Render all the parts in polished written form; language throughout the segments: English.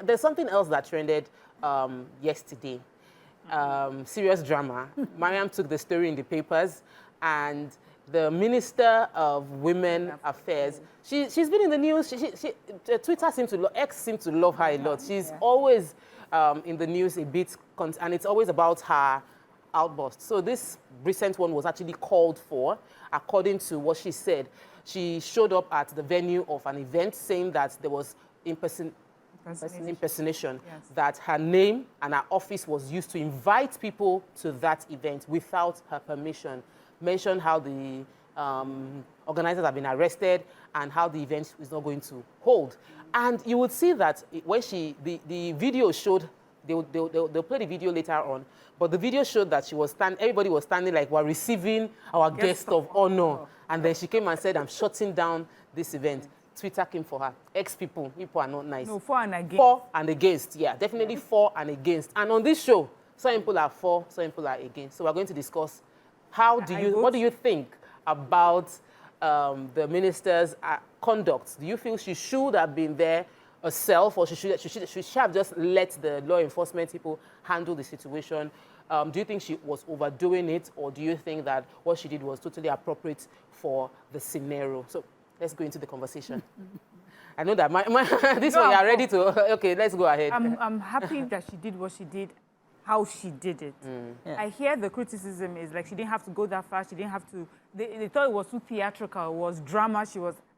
there's something else that trended yesterday. Serious drama. Mariam took the story in the papers, and the Minister of Women Affairs, she's been in the news. Twitter seems to, X seems to love her a lot. She's always in the news a bit, and it's always about her outburst. So this recent one was actually called for, according to what she said. She showed up at the venue of an event saying that there was impersonation, that her name and her office was used to invite people to that event without her permission. Mentioned how the organizers have been arrested and how the event is not going to hold. And you would see that when the video showed, they'll play the video later on, but the video showed that she was everybody was standing like we're receiving our guest of honor. And then she came and said, I'm shutting down this event. Twitter came for her. People are not nice. No, for and against. For and against, yeah, definitely for and against. And on this show, some people are for, some people are against. So we're going to discuss what do you think about the minister's conduct? Do you feel she should have been there herself, or she should have just let the law enforcement people handle the situation? Do you think she was overdoing it, or do you think that what she did was totally appropriate for the scenario? So let's go into the conversation. I know that this one you are ready to. Okay, let's go ahead. I'm happy that she did what she did, how she did it. Yeah. I hear the criticism is like she didn't have to go that far. She didn't have to. They thought it was too theatrical. It was drama.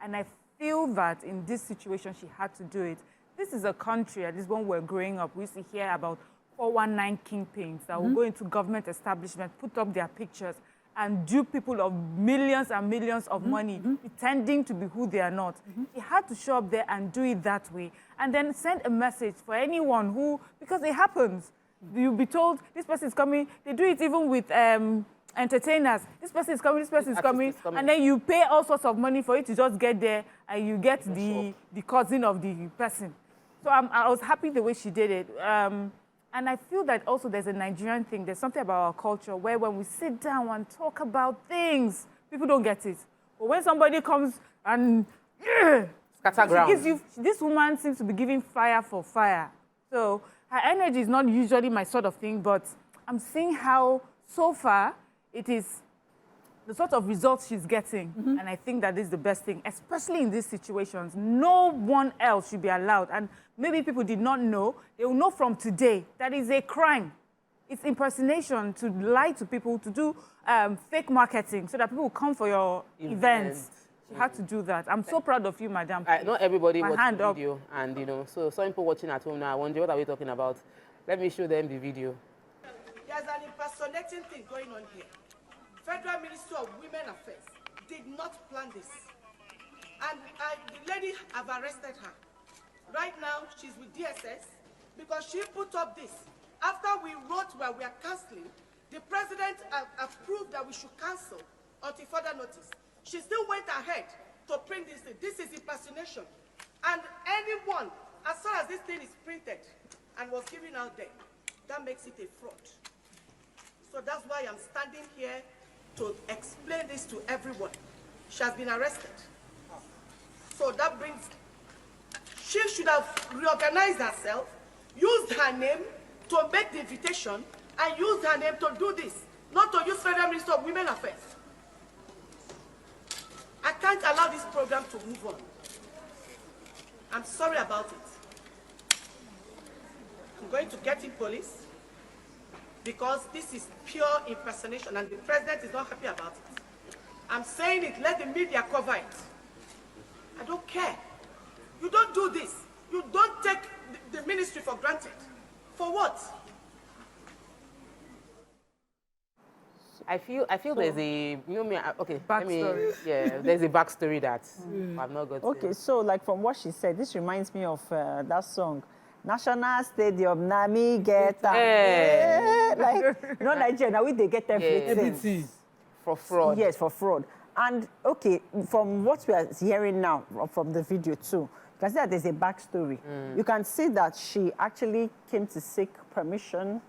And I feel that in this situation she had to do it. This is a country, at least when we're growing up, we used to hear about 419 kingpins that will go into government establishment, put up their pictures, and dupe people of millions and millions of money, pretending to be who they are not. He had to show up there and do it that way, and then send a message for anyone who, because it happens. You'll be told, this person is coming. They do it even with entertainers. This person is coming, this person is coming. And then you pay all sorts of money for it to just get there, and you get the cousin of the person. So I was happy the way she did it. And I feel that also there's a Nigerian thing. There's something about our culture where when we sit down and talk about things, people don't get it. But when somebody comes and scatter ground, this woman seems to be giving fire for fire. So her energy is not usually my sort of thing, but I'm seeing how so far it is the sort of results she's getting. And I think that is the best thing, especially in these situations. No one else should be allowed. And maybe people did not know. They will know from today that is a crime. It's impersonation, to lie to people, to do fake marketing so that people will come for your events. She had to do that. I'm so proud of you, madam. Not everybody watched the video. And, so some people watching at home now, I wonder, what are we talking about? Let me show them the video. There's an impersonating thing going on here. Federal Minister of Women Affairs did not plan this. And the lady have arrested her. Right now, she's with DSS because she put up this. After we wrote where we are cancelling, the president approved that we should cancel until further notice. She still went ahead to print this thing. This is impersonation. And anyone, as far as this thing is printed and was given out there, that makes it a fraud. So that's why I'm standing here to explain this to everyone. She has been arrested. So that brings, she should have reorganized herself, used her name to make the invitation, and used her name to do this, not to use Federal Minister of Women Affairs. I can't allow this program to move on. I'm sorry about it. I'm going to get in police, because this is pure impersonation and the president is not happy about it. I'm saying it, let the media cover it. I don't care. You don't do this. You don't take the ministry for granted. For what? I feel there's a, there's a backstory that I've not got. Okay, so like from what she said, this reminds me of that song. National Stadium, Nami get like Nigeria, now they get everything. For fraud. Yes, for fraud. And okay, from what we are hearing now, from the video too, you can see that there's a backstory. You can see that she actually came to seek permission.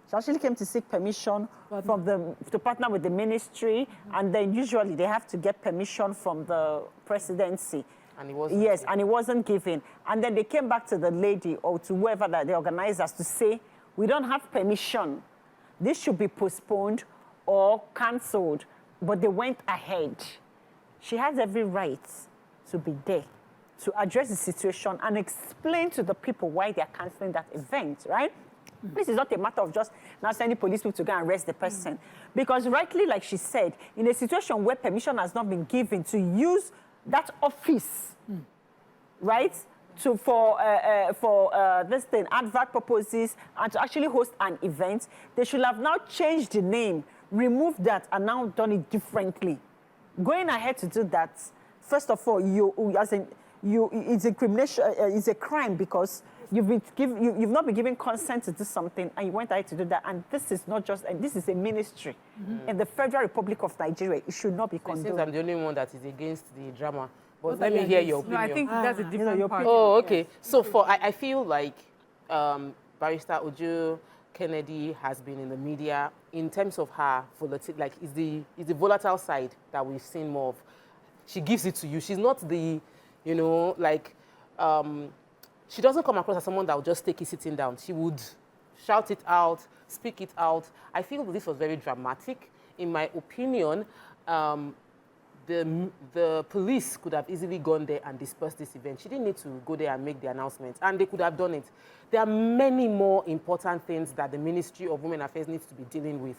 She actually came to seek permission to partner with the ministry, and then usually they have to get permission from the presidency. And it wasn't. Yes, and it wasn't given. And then they came back to the lady or to whoever that the organizers to say, we don't have permission. This should be postponed or cancelled. But they went ahead. She has every right to be there, to address the situation and explain to the people why they're cancelling that event, right? This is not a matter of just now sending police people to go and arrest the person. Because rightly, like she said, in a situation where permission has not been given to use that office, right, for this thing, advert purposes, and to actually host an event, they should have now changed the name, removed that, and now done it differently. Going ahead to do that, first of all, it's incrimination, it's a crime because you've not been given consent to do something, and you went ahead to do that. And this is not just, and this is a ministry in the Federal Republic of Nigeria. It should not be condoned. Since I'm the only one that is against the drama, but let me hear your opinion. No, I think that's a different part. Oh, okay. So I feel like Barrister Uju Kennedy has been in the media in terms of her volatile, like is the volatile side that we've seen more of. She gives it to you. She's not the, you know, like, she doesn't come across as someone that will just take it sitting down. She would shout it out, speak it out. I feel this was very dramatic. In my opinion, the police could have easily gone there and dispersed this event. She didn't need to go there and make the announcement, and they could have done it. There are many more important things that the Ministry of Women Affairs needs to be dealing with.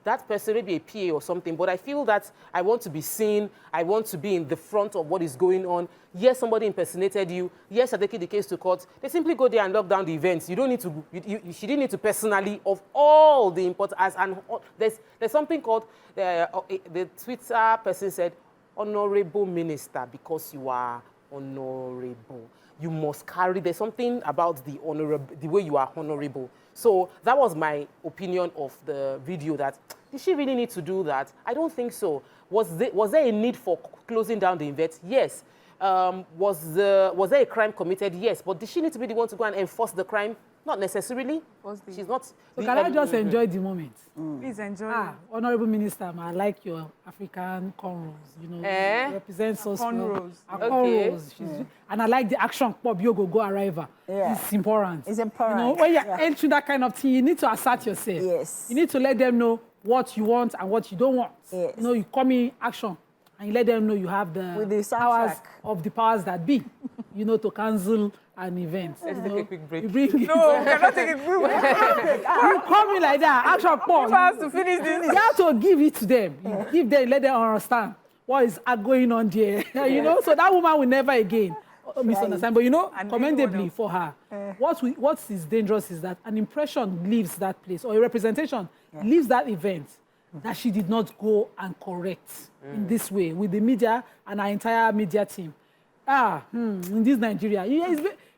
That person may be a PA or something, but I feel that I want to be seen. I want to be in the front of what is going on. Yes, somebody impersonated you. Yes, you're taking the case to court. They simply go there and lock down the events. You don't need to, she didn't need to personally, of all the important, and there's something called, the Twitter person said, honorable minister, because you are honorable. You must carry, there's something about the way you are honorable. So that was my opinion of the video, that did she really need to do that? I don't think so. Was there a need for closing down the event? Yes. Was there a crime committed? Yes. But did she need to be the one to go and enforce the crime? Not necessarily. She's not. So can I just enjoy the moment? Please enjoy. Honorable Minister, I like your African cornrows. You know, you represent so cornrows. Cornrows. And I like the action pop Yogo Go Arrival. Yeah. It's important. It's important. You know, when you're entering that kind of thing, you need to assert yourself. Yes. You need to let them know what you want and what you don't want. Yes. You know, you come in action and you let them know you have the powers of the powers that be, you know, to cancel an event. Let's take a quick break. You bring No, we cannot take a quick break. you come in like that, action pop. You have to finish this. You have to give it to them. You give them, let them understand what is going on there. You know, so that woman will never again misunderstand. But you know, commendably for her, what is dangerous is that an impression leaves that place, or a representation leaves that event, that she did not go and correct in this way with the media and our entire media team. In this Nigeria,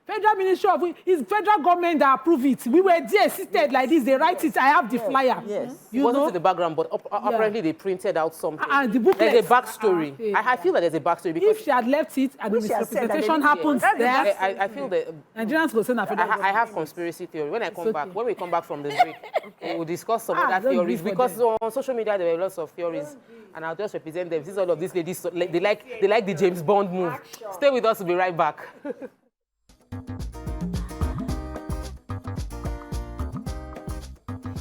Federal Ministry of, it's federal government that approve it. We were there, seated like this. They write it. I have the flyer. Yes. It wasn't in the background, but apparently they printed out something. The booklet. There's a backstory. I feel that there's a backstory, because if she had left it and the misrepresentation happens there, I feel that Nigerians will say that. I have conspiracy theory. When we come back from the break, we will discuss some other theories, because on social media there were lots of theories, and I'll just represent them. This is all of these ladies. They like the James Bond move. Stay with us. We'll be right back.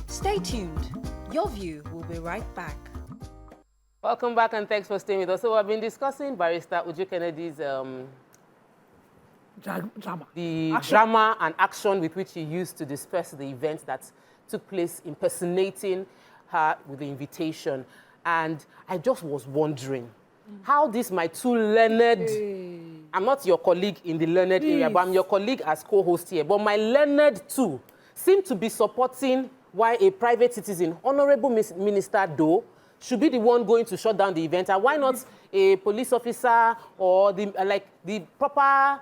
Stay tuned. Your View will be right back. Welcome back, and thanks for staying with us. So I've been discussing Barrister Uju Kennedy's drama and action with which he used to disperse the event that took place, impersonating her with the invitation. And I just was wondering how this, my two learned, I'm not your colleague in the learned area, but I'm your colleague as co-host here, but my learned too seem to be supporting why a private citizen, honorable minister though, should be the one going to shut down the event, and why not a police officer or the proper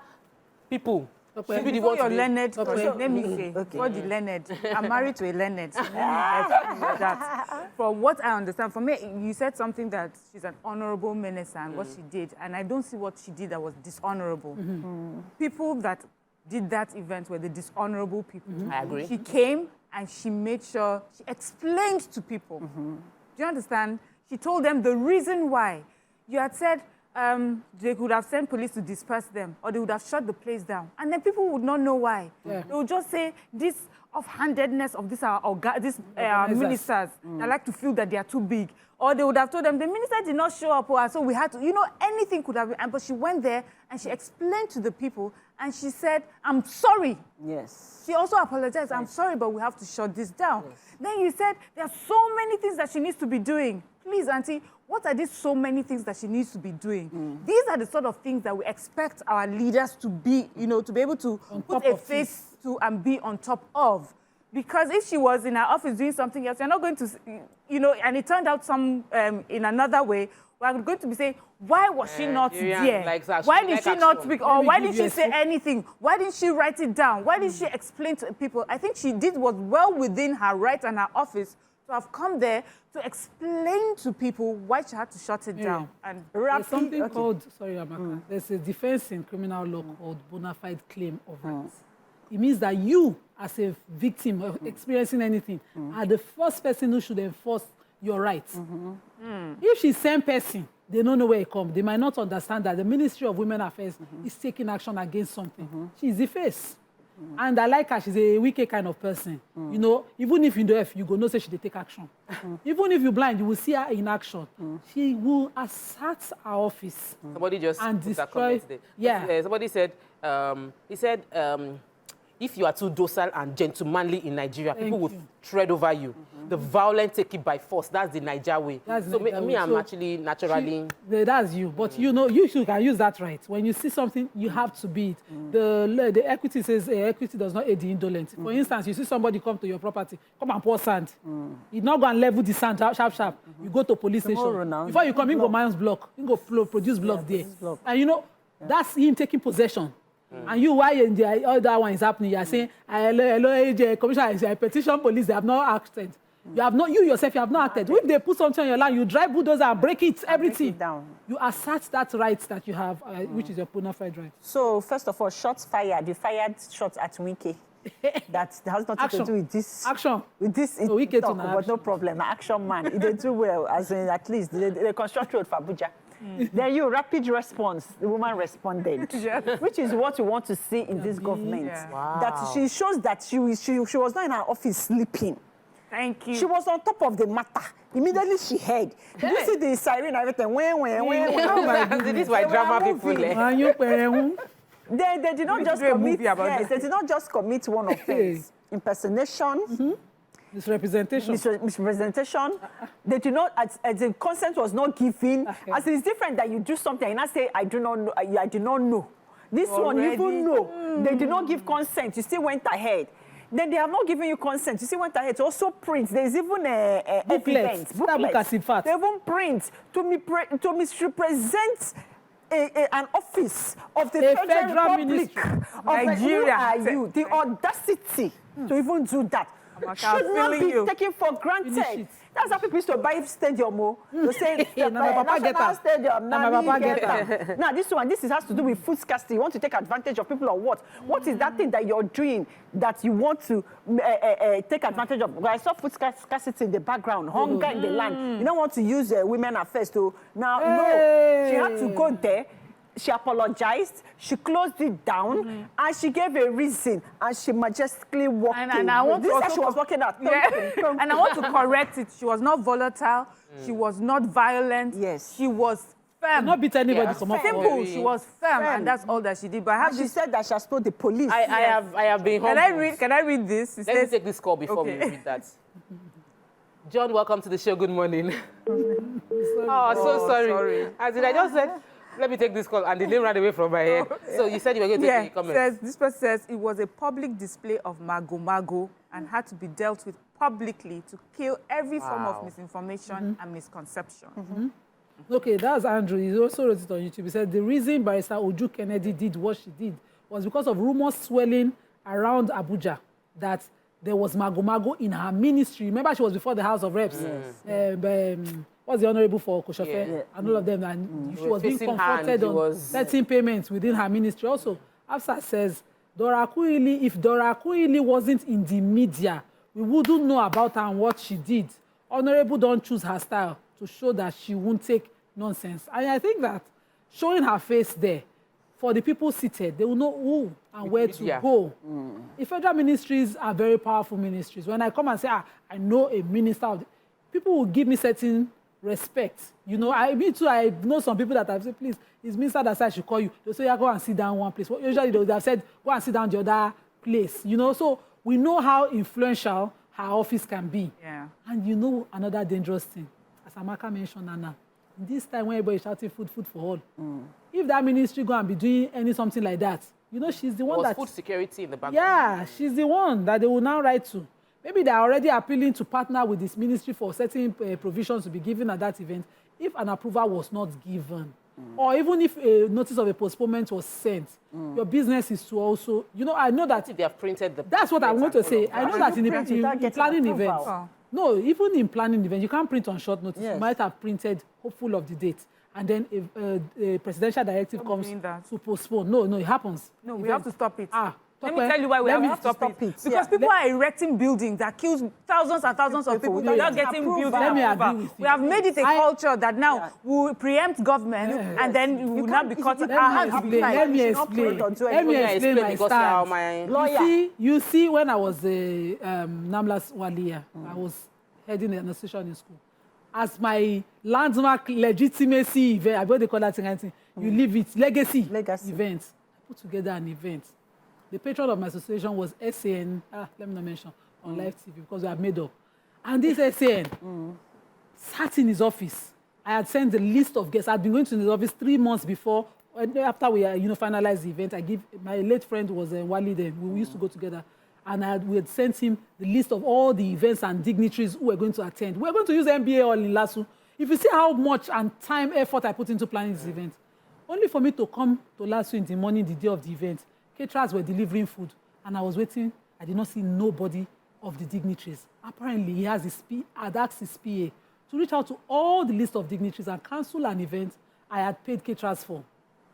people should be the one to be... learned, let me say, for the learned, I'm married to a learned. That. From what I understand, for me, you said something that she's an honorable minister and what she did, and I don't see what she did that was dishonorable. People that did that event were the dishonorable people. I agree. She came and she made sure, she explained to people. Do you understand? She told them the reason why. You had said, they could have sent police to disperse them, or they would have shut the place down. And then people would not know why. Yeah. They would just say this off-handedness of these ministers that like to feel that they are too big. Or they would have told them, the minister did not show up, so we had to, anything could have been. But she went there and she explained to the people and she said, I'm sorry. Yes. She also apologized. I'm sorry, but we have to shut this down. Yes. Then you said, there are so many things that she needs to be doing. Please, Auntie, what are these so many things that she needs to be doing? These are the sort of things that we expect our leaders to be, to be able to put a face to and be on top of. Because if she was in her office doing something else, you're not going to, and it turned out in another way, we're going to be saying, why was she not there? Why did she not speak? Or why didn't she say anything? Why didn't she write it down? Why didn't she explain to people? I think she did was well within her right and her office to have come there to explain to people why she had to shut it down. And there's something called, sorry, Amaka, there's a defense in criminal law called bona fide claim of rights. It means that you, as a victim of experiencing anything, are the first person who should enforce your rights. If she's the same person, they don't know where it comes. They might not understand that the Ministry of Women Affairs is taking action against something. She's the face. And I like her. She's a wicked kind of person. Even if you do F, you go know say she dey take action. Even if you're blind, you will see her in action. She will assert her office. Somebody just and destroy. Yeah. Somebody said, he said, if you are too docile and gentlemanly in Nigeria, people will tread over you. The violent take it by force. That's the Niger way. I'm actually naturally... That's you. But you can use that right. When you see something, you have to be it. The equity says equity does not aid the indolent. For instance, you see somebody come to your property, come and pour sand. You not go and level the sand sharp. You go to police station. Before you come, you go mine's block. You go produce block there. And that's him taking possession. And you, while the other one is happening, you are saying, hello, Commissioner, I petition police, they have not acted. You yourself, you have not acted. If they put something on your land, you drive bulldozer and break it, everything. Break it down. You assert that right that you have, which is your bona fide right. So, first of all, shots fired. You fired shots at Wike. That has nothing to do with this. Action. With this, but no problem. Action man. They do well, as in at least they construct road for Abuja. Then you rapid response. The woman responded, which is what you want to see in this government. Yeah. Wow. That she shows that she was not in her office sleeping. Thank you. She was on top of the matter. Immediately she heard. Did you see the siren and everything? This is why drama people. They did not just commit. Yes, they did not just commit one offense. Impersonation. Misrepresentation. They do not, as the consent was not given. As it's different that you do something and I say, I do not know, I do not know. This one, you even know. They did not give consent. You still went ahead. Then they have not given you consent. You still went ahead. To also print. There's even a evidence. Booklets. They even print to misrepresent an office of the Federal Republic of Nigeria. Who are you? The audacity to even do that should not be taken for granted. That's how people used to buy stadium. They say, national stadium, now this has to do with food scarcity. You want to take advantage of people or what? What is that thing that you're doing that you want to take advantage of? I saw food scarcity in the background, hunger in the land. You don't want to use women affairs to, no, she had to go there. She apologized, she closed it down, and she gave a reason, and she majestically walked in. And I want this is how she was walking out. And I want to correct it. She was not volatile. She was not violent. Yes. She was firm. She not beat anybody. Simple. She was firm, and that's all that she did. But she said that she has told the police. I have been humbled. Can I read this? Let me take this call before we read that. John, welcome to the show. Good morning. So sorry. As I just said, let me take this call, and the name ran away from my head. So you said you were going to take the comment. This person says it was a public display of mago and had to be dealt with publicly to kill every form of misinformation and misconception. Okay, that's Andrew. He also wrote it on YouTube. He said the reason Barrister Uju Kennedy did what she did was because of rumors swelling around Abuja that there was mago in her ministry. Remember, she was before the House of Reps. What's the honorable for Koshofe and all of them, and she was being confronted on certain payments within her ministry. Also, Afsa says, if Dora Akunyili wasn't in the media, we wouldn't know about her and what she did. Honorable don't choose her style to show that she won't take nonsense. And I think that showing her face there, for the people seated, they will know who and where to go. The federal ministries are very powerful ministries. When I come and say, I know a minister of the, people will give me certain respect. You know, me too, I know some people that have said, please, it's minister that said I should call you. They'll say, go and sit down one place. Well, usually they would have said, go and sit down the other place. You know, so we know how influential her office can be. Yeah. And you know another dangerous thing, as Amaka mentioned, Anna, this time when everybody is shouting food for all, if that ministry go and be doing something like that, you know, she's the one that... food security in the background. Yeah, she's the one that they will now write to. Maybe they're already appealing to partner with this ministry for certain provisions to be given at that event. If an approval was not given, or even if a notice of a postponement was sent, your business is to also... You know, I know that... If they have printed the... That's what I want to say. I know that in planning events... No, even in planning events, you can't print on short notice. Yes. You might have printed hopeful of the date. And then a presidential directive comes to postpone. No, it happens. No, we have to stop it. Let me tell you why we have to stop it. Because people are erecting buildings that kills thousands and thousands of people without getting building approval. We have made it a culture that now we preempt government and then we will not be cutting our hands. Let me explain my stance. You see, when I was Namlas Walia, I was heading an administration in school. As my landmark legitimacy event, I they call that thing, you leave it, legacy event. I put together an event. The patron of my association was SAN, let me not mention, on live TV, because we have made up. And this SAN sat in his office. I had sent the list of guests. I'd been going to his office 3 months before. After we finalized the event, my late friend was Wali then. We used to go together. And we had sent him the list of all the events and dignitaries who were going to attend. We're going to use MBA all in Lasso. If you see how much and time, effort I put into planning this event, only for me to come to Lasso in the morning, the day of the event, caterers were delivering food, and I was waiting. I did not see nobody of the dignitaries. Apparently, he had asked his PA to reach out to all the list of dignitaries and cancel an event I had paid caterers for.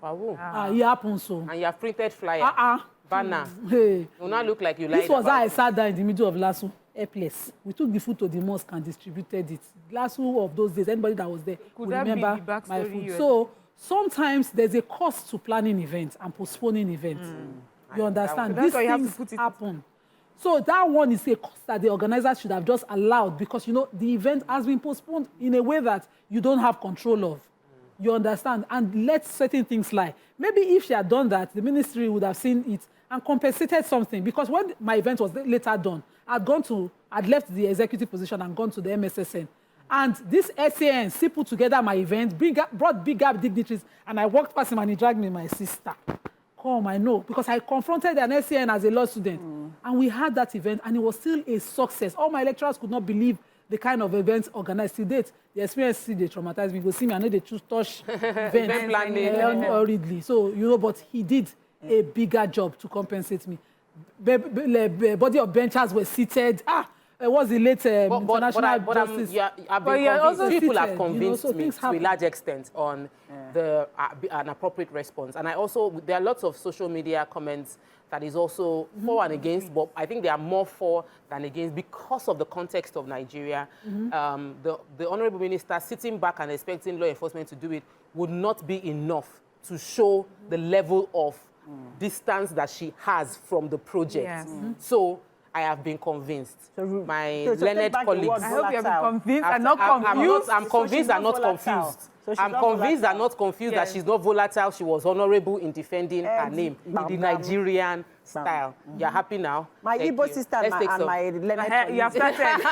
Wow. It happened so. And you have printed flyer. Banner. Hey. It will not look like you lied. This was how I sat down in the middle of Lasso, a place. We took the food to the mosque and distributed it. Lasso of those days, anybody that was there would remember my food. So sometimes there's a cost to planning events and postponing events. You understand? These things happen. So that one is a cost that the organizer should have just allowed because, you know, the event has been postponed in a way that you don't have control of. You understand? And let certain things lie. Maybe if she had done that, the ministry would have seen it and compensated something. Because when my event was later done, I'd left the executive position and gone to the MSSN. And this SAN still put together my event, brought big up dignitaries, and I walked past him and he dragged me, my sister. Come, I know. Because I confronted an SAN as a law student. And we had that event, and it was still a success. All my lecturers could not believe the kind of events organized to date. The experience still they traumatized me. Go see me, I know they choose touch events hurriedly. So, you know, but he did a bigger job to compensate me. Body of benchers were seated. It was the late international justice. People have convinced me to a large extent on an appropriate response. And there are lots of social media comments that is also for and against, but I think they are more for than against because of the context of Nigeria. The Honorable Minister sitting back and expecting law enforcement to do it would not be enough to show the level of distance that she has from the project. Yes. So I have been convinced. My learned colleagues. I hope you have been convinced and not confused. I'm convinced and not confused. I'm convinced and not confused that she's not volatile. She was honorable in defending her name in the Nigerian style. You're happy now? My Igbo sister and my learned You have started.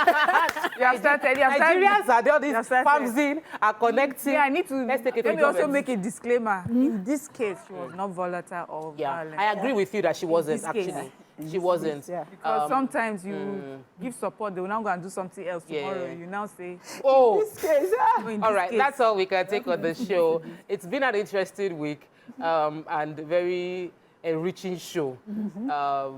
You have started. Nigerians are all these farms in, are connecting. Yeah, I need to. Let me also make a disclaimer. In this case, she was not volatile or violent. I agree with you that she wasn't actually. She wasn't. Because sometimes you give support, they will now go and do something else tomorrow. You now say, oh, in this case, all right, that's all we can take on the show. It's been an interesting week and very enriching show.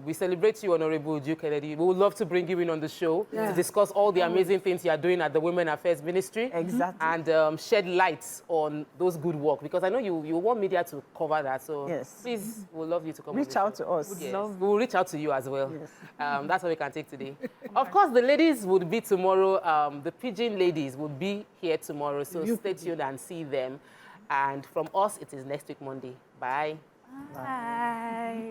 We celebrate you, Honorable Uju Kennedy. We would love to bring you in on the show to discuss all the amazing things you are doing at the Women Affairs Ministry. Exactly. And shed light on those good work, because I know you want media to cover that. So please, we'd love you to come reach out to us. We'll reach out to you as well. That's what we can take today. Of course, the ladies would be tomorrow. The Pigeon ladies would be here tomorrow. So stay tuned and see them. And from us, it is next week, Monday. Bye. Bye.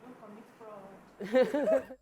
Don't commit fraud.